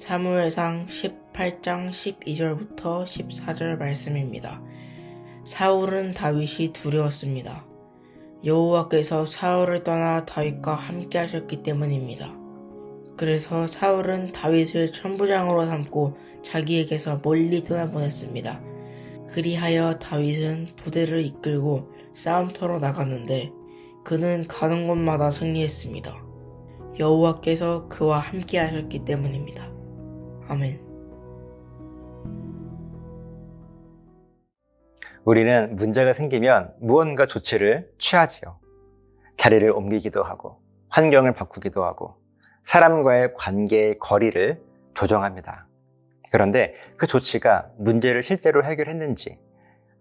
사무엘상 18장 12절부터 14절 말씀입니다. 사울은 다윗이 두려웠습니다. 여호와께서 사울을 떠나 다윗과 함께 하셨기 때문입니다. 그래서 사울은 다윗을 천부장으로 삼고 자기에게서 멀리 떠나보냈습니다. 그리하여 다윗은 부대를 이끌고 싸움터로 나갔는데 그는 가는 곳마다 승리했습니다. 여호와께서 그와 함께 하셨기 때문입니다. 아멘. 우리는 문제가 생기면 무언가 조치를 취하지요. 자리를 옮기기도 하고 환경을 바꾸기도 하고 사람과의 관계의 거리를 조정합니다. 그런데 그 조치가 문제를 실제로 해결했는지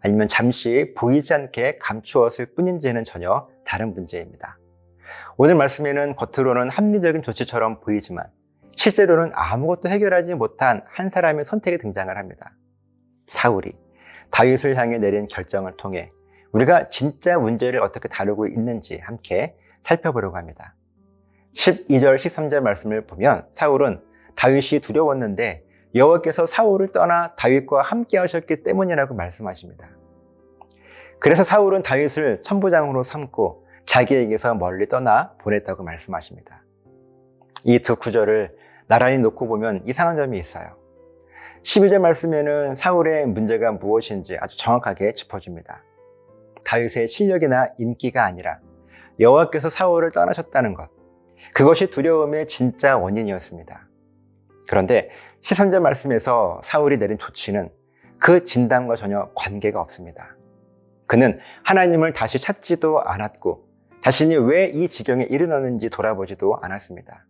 아니면 잠시 보이지 않게 감추었을 뿐인지는 전혀 다른 문제입니다. 오늘 말씀에는 겉으로는 합리적인 조치처럼 보이지만 실제로는 아무것도 해결하지 못한 한 사람의 선택이 등장을 합니다. 사울이 다윗을 향해 내린 결정을 통해 우리가 진짜 문제를 어떻게 다루고 있는지 함께 살펴보려고 합니다. 12절, 13절 말씀을 보면 사울은 다윗이 두려웠는데 여호와께서 사울을 떠나 다윗과 함께 하셨기 때문이라고 말씀하십니다. 그래서 사울은 다윗을 천부장으로 삼고 자기에게서 멀리 떠나 보냈다고 말씀하십니다. 이 두 구절을 나란히 놓고 보면 이상한 점이 있어요. 12절 말씀에는 사울의 문제가 무엇인지 아주 정확하게 짚어줍니다. 다윗의 실력이나 인기가 아니라 여호와께서 사울을 떠나셨다는 것, 그것이 두려움의 진짜 원인이었습니다. 그런데 13절 말씀에서 사울이 내린 조치는 그 진단과 전혀 관계가 없습니다. 그는 하나님을 다시 찾지도 않았고 자신이 왜 이 지경에 이르렀는지 돌아보지도 않았습니다.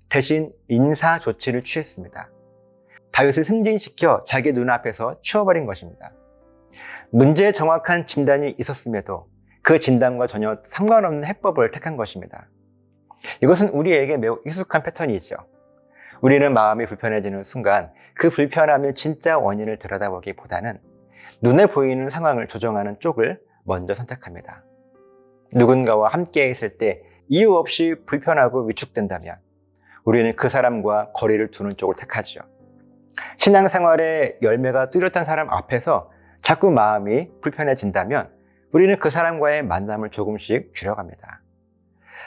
대신 인사 조치를 취했습니다. 다윗을 승진시켜 자기 눈앞에서 치워버린 것입니다. 문제의 정확한 진단이 있었음에도 그 진단과 전혀 상관없는 해법을 택한 것입니다. 이것은 우리에게 매우 익숙한 패턴이죠. 우리는 마음이 불편해지는 순간 그 불편함의 진짜 원인을 들여다보기보다는 눈에 보이는 상황을 조정하는 쪽을 먼저 선택합니다. 누군가와 함께 있을 때 이유 없이 불편하고 위축된다면 우리는 그 사람과 거리를 두는 쪽을 택하죠. 신앙생활의 열매가 뚜렷한 사람 앞에서 자꾸 마음이 불편해진다면 우리는 그 사람과의 만남을 조금씩 줄여갑니다.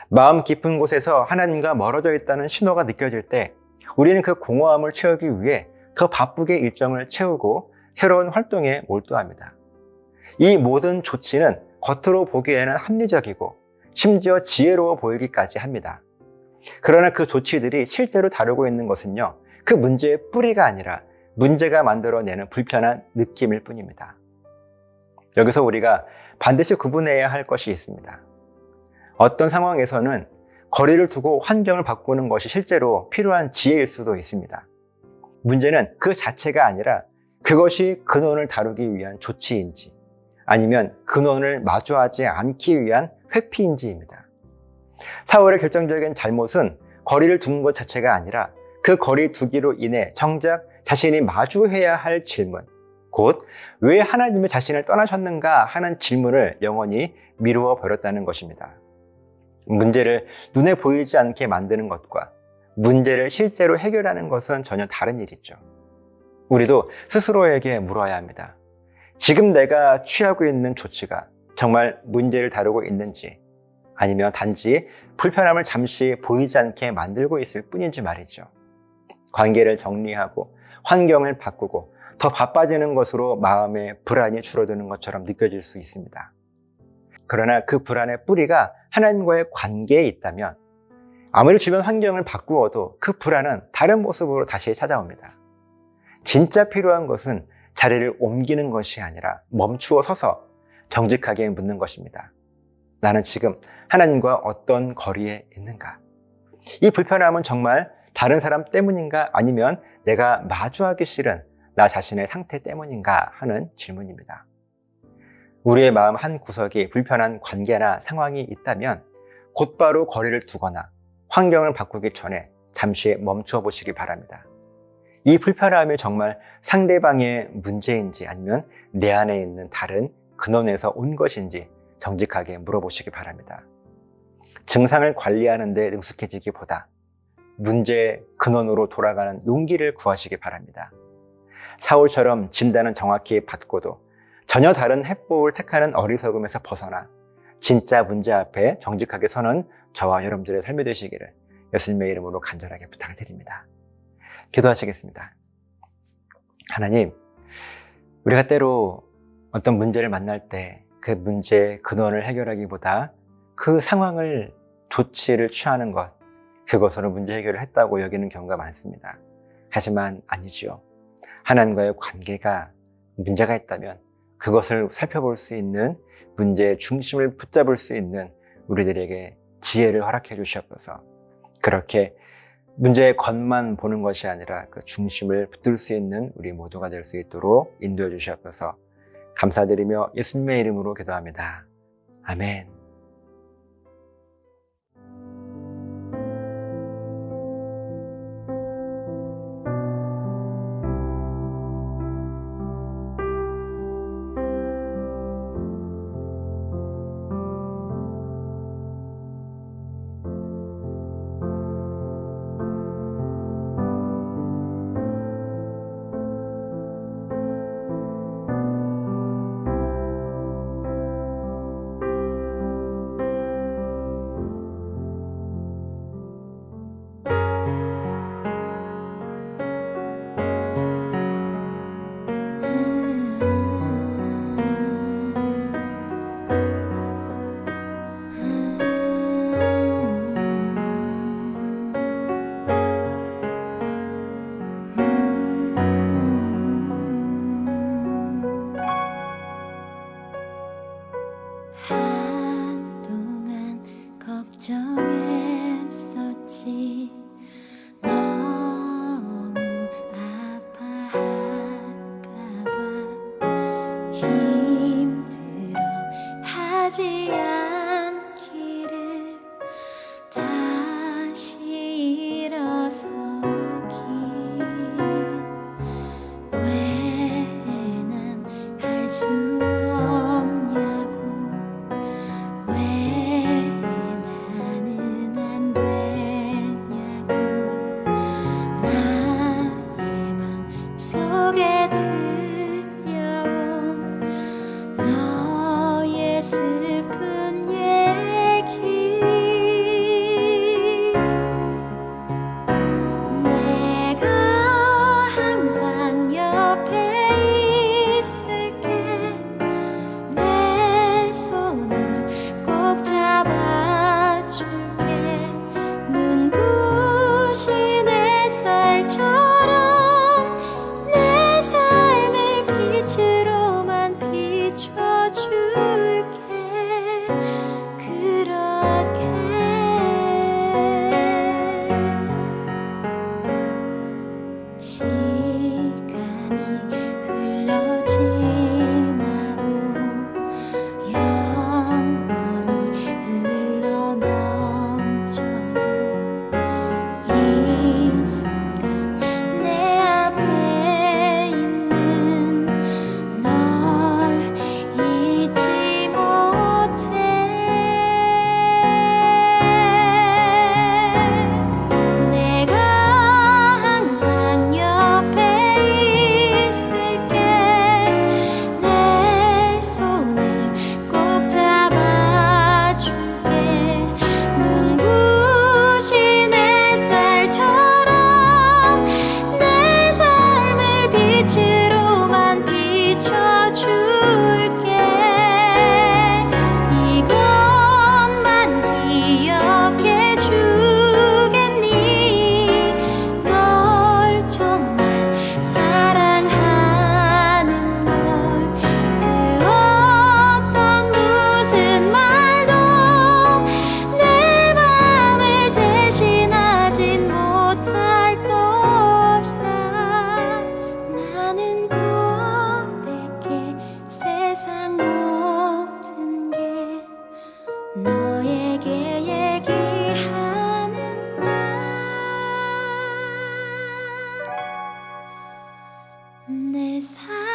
마음 깊은 곳에서 하나님과 멀어져 있다는 신호가 느껴질 때 우리는 그 공허함을 채우기 위해 더 바쁘게 일정을 채우고 새로운 활동에 몰두합니다. 이 모든 조치는 겉으로 보기에는 합리적이고 심지어 지혜로워 보이기까지 합니다. 그러나 그 조치들이 실제로 다루고 있는 것은요, 그 문제의 뿌리가 아니라 문제가 만들어내는 불편한 느낌일 뿐입니다. 여기서 우리가 반드시 구분해야 할 것이 있습니다. 어떤 상황에서는 거리를 두고 환경을 바꾸는 것이 실제로 필요한 지혜일 수도 있습니다. 문제는 그 자체가 아니라 그것이 근원을 다루기 위한 조치인지 아니면 근원을 마주하지 않기 위한 회피인지입니다. 사울의 결정적인 잘못은 거리를 두는 것 자체가 아니라 그 거리 두기로 인해 정작 자신이 마주해야 할 질문, 곧 왜 하나님이 자신을 떠나셨는가 하는 질문을 영원히 미루어 버렸다는 것입니다. 문제를 눈에 보이지 않게 만드는 것과 문제를 실제로 해결하는 것은 전혀 다른 일이죠. 우리도 스스로에게 물어야 합니다. 지금 내가 취하고 있는 조치가 정말 문제를 다루고 있는지 아니면 단지 불편함을 잠시 보이지 않게 만들고 있을 뿐인지 말이죠. 관계를 정리하고 환경을 바꾸고 더 바빠지는 것으로 마음의 불안이 줄어드는 것처럼 느껴질 수 있습니다. 그러나 그 불안의 뿌리가 하나님과의 관계에 있다면 아무리 주변 환경을 바꾸어도 그 불안은 다른 모습으로 다시 찾아옵니다. 진짜 필요한 것은 자리를 옮기는 것이 아니라 멈추어 서서 정직하게 묻는 것입니다. 나는 지금 하나님과 어떤 거리에 있는가? 이 불편함은 정말 다른 사람 때문인가 아니면 내가 마주하기 싫은 나 자신의 상태 때문인가 하는 질문입니다. 우리의 마음 한 구석이 불편한 관계나 상황이 있다면 곧바로 거리를 두거나 환경을 바꾸기 전에 잠시 멈춰 보시기 바랍니다. 이 불편함이 정말 상대방의 문제인지 아니면 내 안에 있는 다른 근원에서 온 것인지 정직하게 물어보시기 바랍니다. 증상을 관리하는 데 능숙해지기보다 문제의 근원으로 돌아가는 용기를 구하시기 바랍니다. 사울처럼 진단은 정확히 받고도 전혀 다른 해법을 택하는 어리석음에서 벗어나 진짜 문제 앞에 정직하게 서는 저와 여러분들의 삶이 되시기를 예수님의 이름으로 간절하게 부탁을 드립니다. 기도하시겠습니다. 하나님, 우리가 때로 어떤 문제를 만날 때 그 문제의 근원을 해결하기보다 그 상황을 조치를 취하는 것, 그것으로 문제 해결을 했다고 여기는 경우가 많습니다. 하지만 아니지요. 하나님과의 관계가 문제가 있다면 그것을 살펴볼 수 있는, 문제의 중심을 붙잡을 수 있는 우리들에게 지혜를 허락해 주시옵소서. 그렇게 문제의 겉만 보는 것이 아니라 그 중심을 붙들 수 있는 우리 모두가 될 수 있도록 인도해 주시옵소서. 감사드리며 예수님의 이름으로 기도합니다. 아멘. 한동안 걱정했었지. 너무 아파할까봐 힘들어 하지 않기를 다시 일어서기. 왜 난 할 수 없냐고, 왜 나는 안 되냐고. 나의 맘 속에 들려온 너의 슬픈 얘기. 내가 항상 옆에 있을게. 내 손을 꼭 잡아줄게. 눈부신 햇살처럼 내 삶을 빛으로만 비춰줄게. 그렇게 시간이 흘러 지나도 영원히 흘러 넘쳐도 이 순간 내 앞에 있는 널 잊지 못해. 내가 항상 옆에 있을게. 내 손을 꼭 잡아줄게. 눈부신 햇살처럼 내 삶을 빛으로만 비춰줄게. 이것만 기억해 주겠니? 널 정말 사랑하는 걸. 그 어떤 무슨 말도 내 맘을 대신하진 못할 거야. 나는 꼭 뺄게 세상 모든 게 너에게 얘기하는 말. 내 삶